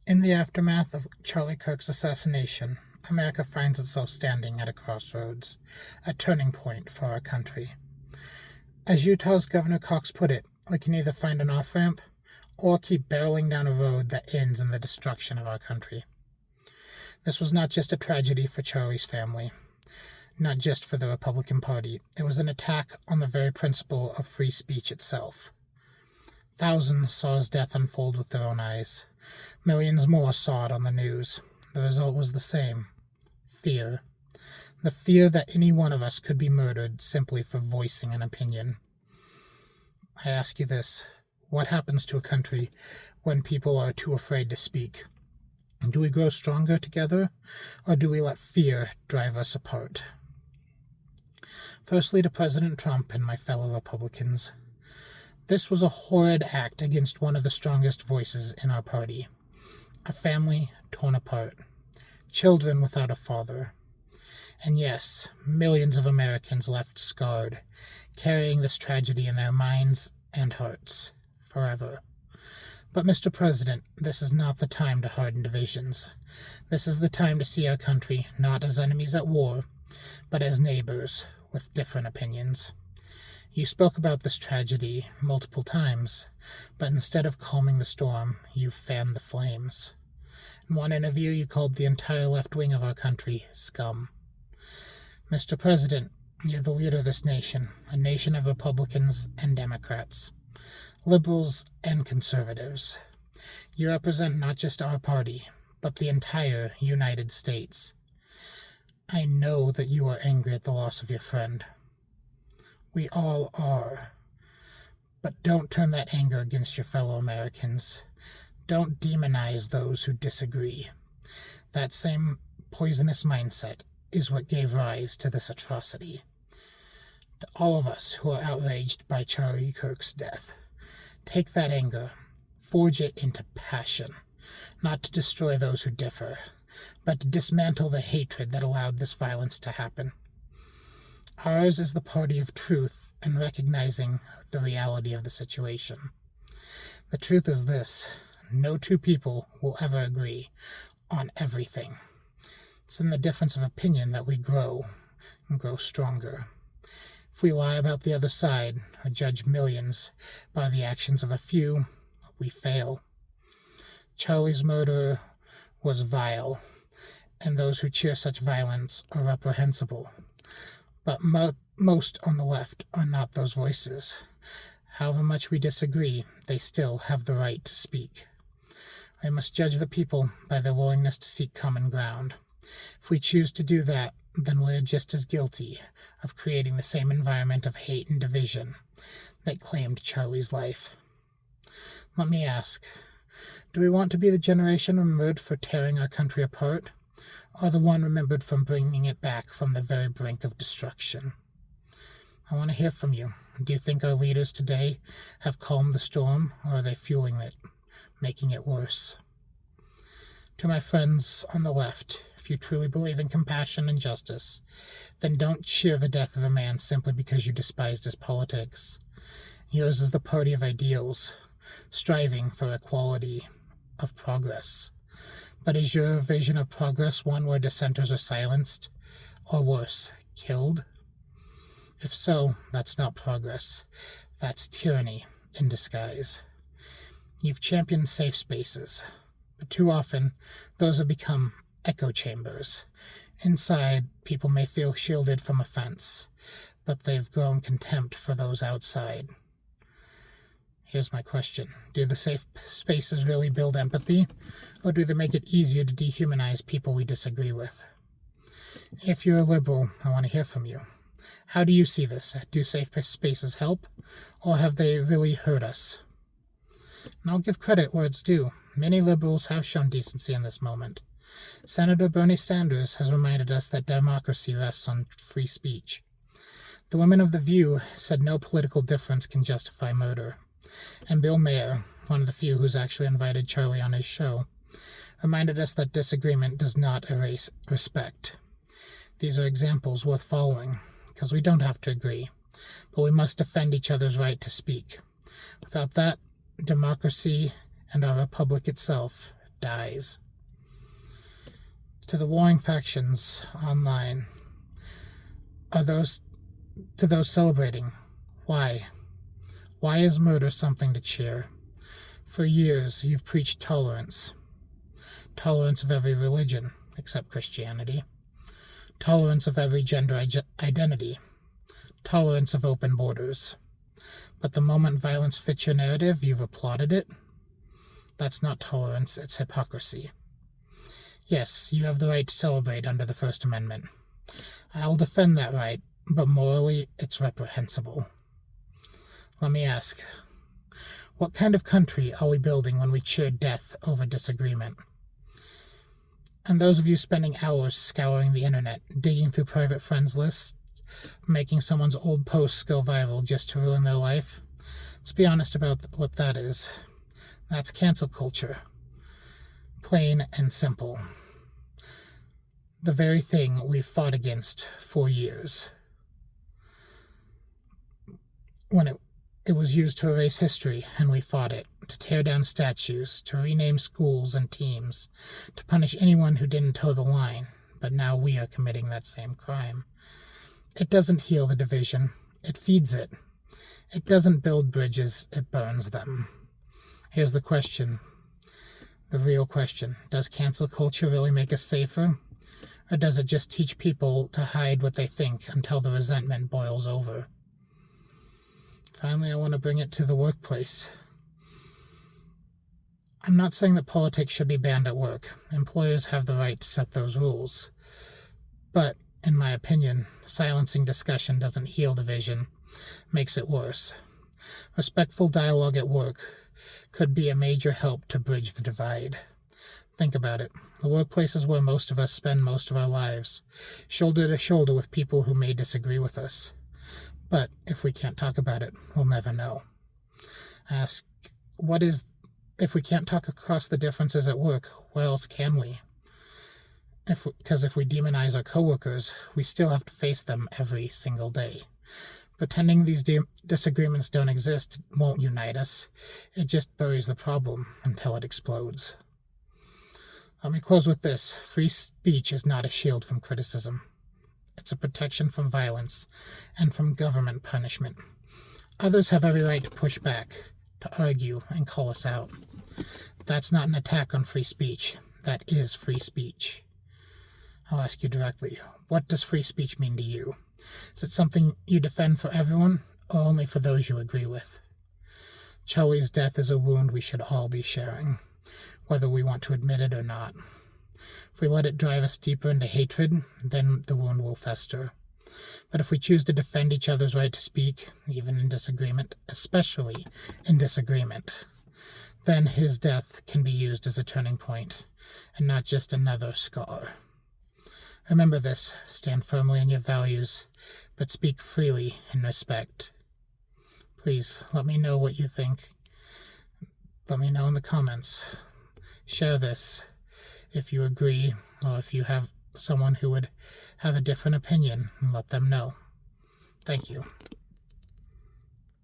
In the aftermath of Charlie Kirk's assassination, America finds itself standing at a crossroads, a turning point for our country. As Utah's Governor Cox put it, we can either find an off-ramp or keep barreling down a road that ends in the destruction of our country. This was not just a tragedy for Charlie's family, not just for the Republican Party. It was an attack on the very principle of free speech itself. Thousands saw his death unfold with their own eyes. Millions more saw it on the news. The result was the same. Fear. The fear that any one of us could be murdered simply for voicing an opinion. I ask you this. What happens to a country when people are too afraid to speak? Do we grow stronger together, or do we let fear drive us apart? Firstly, to President Trump and my fellow Republicans. This was a horrid act against one of the strongest voices in our party. A family torn apart. Children without a father. And yes, millions of Americans left scarred, carrying this tragedy in their minds and hearts, forever. But Mr. President, this is not the time to harden divisions. This is the time to see our country not as enemies at war, but as neighbors with different opinions. You spoke about this tragedy multiple times, but instead of calming the storm, you fanned the flames. In one interview, you called the entire left wing of our country scum. Mr. President, you're the leader of this nation, a nation of Republicans and Democrats, liberals and conservatives. You represent not just our party, but the entire United States. I know that you are angry at the loss of your friend. We all are. But don't turn that anger against your fellow Americans. Don't demonize those who disagree. That same poisonous mindset is what gave rise to this atrocity. To all of us who are outraged by Charlie Kirk's death, take that anger, forge it into passion, not to destroy those who differ, but to dismantle the hatred that allowed this violence to happen. Ours is the party of truth and recognizing the reality of the situation. The truth is this: no two people will ever agree on everything. It's in the difference of opinion that we grow and grow stronger. If we lie about the other side or judge millions by the actions of a few, we fail. Charlie's murder was vile, and those who cheer such violence are reprehensible. But most on the left are not those voices. However much we disagree, they still have the right to speak. We must judge the people by their willingness to seek common ground. If we choose to do that, then we're just as guilty of creating the same environment of hate and division that claimed Charlie's life. Let me ask, do we want to be the generation remembered for tearing our country apart, or the one remembered from bringing it back from the very brink of destruction? I want to hear from you. Do you think our leaders today have calmed the storm, or are they fueling it, making it worse? To my friends on the left, if you truly believe in compassion and justice, then don't cheer the death of a man simply because you despised his politics. Yours is the party of ideals, striving for equality, of progress. But is your vision of progress one where dissenters are silenced, or worse, killed? If so, that's not progress. That's tyranny in disguise. You've championed safe spaces, but too often those have become echo chambers. Inside, people may feel shielded from offense, but they've grown contempt for those outside. Here's my question. Do the safe spaces really build empathy, or do they make it easier to dehumanize people we disagree with? If you're a liberal, I want to hear from you. How do you see this? Do safe spaces help, or have they really hurt us? And I'll give credit where it's due. Many liberals have shown decency in this moment. Senator Bernie Sanders has reminded us that democracy rests on free speech. The women of The View said no political difference can justify murder. And Bill Mayer, one of the few who's actually invited Charlie on his show, reminded us that disagreement does not erase respect. These are examples worth following, because we don't have to agree, but we must defend each other's right to speak. Without that, democracy and our republic itself dies. To the warring factions online, to those celebrating, why? Why is murder something to cheer? For years, you've preached tolerance. Tolerance of every religion, except Christianity. Tolerance of every gender identity. Tolerance of open borders. But the moment violence fits your narrative, you've applauded it? That's not tolerance, it's hypocrisy. Yes, you have the right to celebrate under the First Amendment. I'll defend that right, but morally, it's reprehensible. Let me ask, what kind of country are we building when we cheer death over disagreement? And those of you spending hours scouring the internet, digging through private friends lists, making someone's old posts go viral just to ruin their life, let's be honest about what that is. That's cancel culture. Plain and simple. The very thing we've fought against for years. When it was used to erase history, and we fought it, to tear down statues, to rename schools and teams, to punish anyone who didn't toe the line, but now we are committing that same crime. It doesn't heal the division, it feeds it. It doesn't build bridges, it burns them. Here's the question, the real question. Does cancel culture really make us safer? Or does it just teach people to hide what they think until the resentment boils over? Finally, I want to bring it to the workplace. I'm not saying that politics should be banned at work. Employers have the right to set those rules. But, in my opinion, silencing discussion doesn't heal division, makes it worse. Respectful dialogue at work could be a major help to bridge the divide. Think about it. The workplace is where most of us spend most of our lives, shoulder to shoulder with people who may disagree with us. But if we can't talk about it, we'll never know. Ask, if we can't talk across the differences at work, where else can we? Because if we demonize our coworkers, we still have to face them every single day. Pretending these disagreements don't exist won't unite us. It just buries the problem until it explodes. Let me close with this. Free speech is not a shield from criticism. It's a protection from violence and from government punishment. Others have every right to push back, to argue, and call us out. That's not an attack on free speech. That is free speech. I'll ask you directly, what does free speech mean to you? Is it something you defend for everyone, or only for those you agree with? Charlie's death is a wound we should all be sharing, whether we want to admit it or not. If we let it drive us deeper into hatred, then the wound will fester. But if we choose to defend each other's right to speak, even in disagreement, especially in disagreement, then his death can be used as a turning point, and not just another scar. Remember this, stand firmly on your values, but speak freely in respect. Please, let me know what you think. Let me know in the comments. Share this if you agree, or if you have someone who would have a different opinion, let them know. Thank you.